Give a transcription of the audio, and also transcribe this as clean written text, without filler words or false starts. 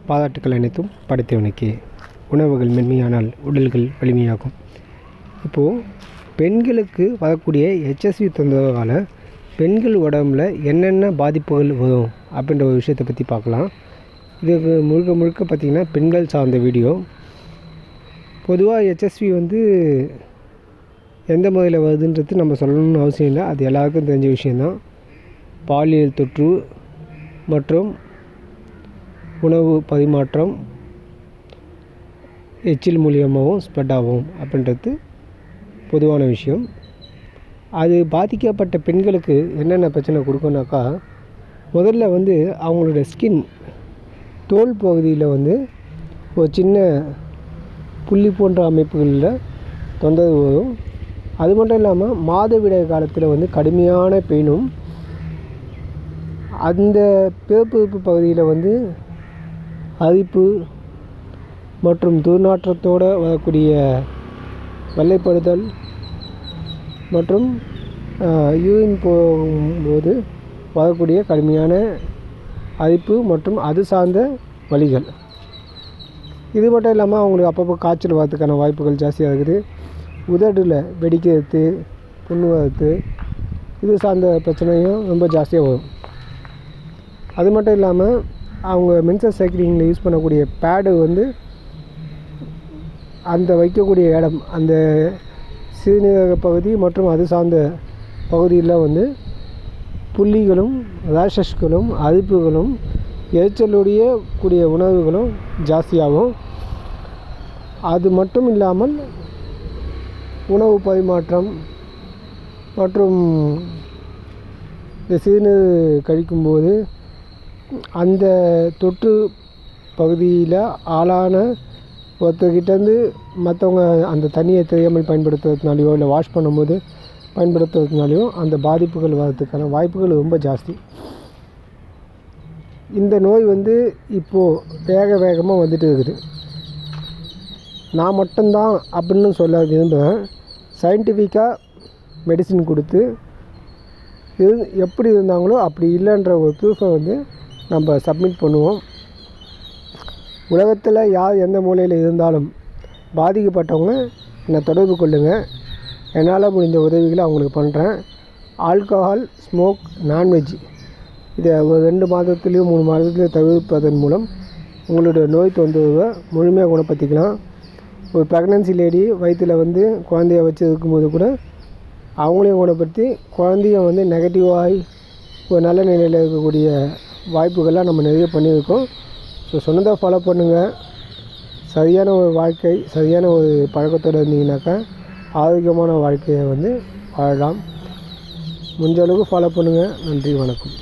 பாராட்டுக்கள் அனைத்தும் படைத்தவனுக்கே. உணவுகள் மென்மையானால் உடல்கள் வலிமையாகும். இப்போது பெண்களுக்கு வரக்கூடிய HSV தொந்தரவால் பெண்கள் உடம்புல என்னென்ன பாதிப்புகள் வரும் அப்படின்ற ஒரு விஷயத்தை பற்றி பார்க்கலாம். இது முழுக்க பார்த்திங்கன்னா பெண்கள் சார்ந்த வீடியோ. பொதுவாக HSV எந்த முறையில் வருதுன்றது நம்ம சொல்லணும்னு அவசியம் இல்லை, அது எல்லாருக்கும் தெரிஞ்ச விஷயந்தான். பாலியல் தொற்று மற்றும் உணவு பரிமாற்றம் எச்சில் மூலியமாகவும் ஸ்ப்ரெட் ஆகும் அப்படின்றது பொதுவான விஷயம். அது பாதிக்கப்பட்ட பெண்களுக்கு என்னென்ன பிரச்சனை கொடுக்கும்னாக்கா, முதல்ல அவங்களோட ஸ்கின் தோல் பகுதியில் ஒரு சின்ன புள்ளி போன்ற அமைப்புகளில் தொந்தரவு வரும். அது மட்டும் இல்லாமல் மாதவிடாய் காலத்தில் கடுமையான பெயினும், அந்த பிறப்பு பகுதியில் அரிப்பு மற்றும் துர்நாற்றத்தோடு வரக்கூடிய வெள்ளைப்படுதல் மற்றும் யூரின் போகும்போது வரக்கூடிய கடுமையான அரிப்பு மற்றும் அது சார்ந்த வலிகள். இது மட்டும் இல்லாமல் அவங்களுக்கு அப்பப்போ காய்ச்சல் வரதுக்கான வாய்ப்புகள் ஜாஸ்தியாக இருக்குது. உதடில் வெடிக்கிறது, புண்ணு வரது, இது சார்ந்த பிரச்சனையும் ரொம்ப ஜாஸ்தியாக வரும். அது மட்டும் இல்லாமல் அவங்க மென்சஸ் சைக்கிளிங்கில் யூஸ் பண்ணக்கூடிய பேடு அந்த வைக்கக்கூடிய இடம், அந்த சிறுநீரக பகுதி மற்றும் அது சார்ந்த பகுதியில் புள்ளிகளும் ரேஷஸ்களும் அரிப்புகளும் எரிச்சலுடைய கூடிய உணர்வுகளும் ஜாஸ்தியாகும். அது மட்டும் இல்லாமல் உணவு பரிமாற்றம் மற்றும் இந்த சிறுநீர் கழிக்கும்போது அந்த தொற்று பகுதியில் ஆளான ஒருத்தர்கிட்டேருந்து மற்றவங்க அந்த தண்ணியை தெரியாமல் பயன்படுத்துறதுனாலையோ இல்லை வாஷ் பண்ணும்போது பயன்படுத்துறதுனாலையோ அந்த பாதிப்புகள் வர்றதுக்கான வாய்ப்புகள் ரொம்ப ஜாஸ்தி. இந்த நோய் இப்போது வேகமாக வந்துட்டு இருக்குது. நான் மட்டும்தான் அப்படின்னு சொல்ல விரும்புகிறேன். சயின்டிஃபிக்காக மெடிசின் கொடுத்து எப்படி இருந்தாங்களோ அப்படி இல்லைன்ற ஒரு ப்ரூஃபை நம்ம சப்மிட் பண்ணுவோம். உலகத்தில் யார் எந்த மூலையில் இருந்தாலும் பாதிக்கப்பட்டவங்க என்னை தொடர்பு கொள்ளுங்கள். என்னால் முடிஞ்ச உதவிகளை அவங்களுக்கு பண்ணுறேன். ஆல்கஹால், ஸ்மோக், நான்வெஜ் இதை ஒரு 2 மாதத்துலேயோ 3 மாதத்துலேயோ தவிர்ப்பதன் மூலம் உங்களுடைய நோய் தொந்தரவை முழுமையாக குணப்படுத்திக்கலாம். ஒரு ப்ரெக்னன்சி லேடி வயிற்றில் குழந்தைய வச்சு இருக்கும்போது கூட அவங்களையும் குணப்படுத்தி குழந்தைய நெகட்டிவாகி ஒரு நல்ல நிலையில் இருக்கக்கூடிய வாய்ப்புகள்லாம் நம்ம நிறைய பண்ணியிருக்கோம். ஸோ சொன்னதை ஃபாலோ பண்ணுங்கள். சரியான ஒரு வாழ்க்கை, சரியான ஒரு பழக்கத்தோடு இருந்தீங்கன்னாக்கா ஆரோக்கியமான வாழ்க்கையை வாழலாம். முடிஞ்ச அளவுக்கு ஃபாலோ பண்ணுங்கள். நன்றி, வணக்கம்.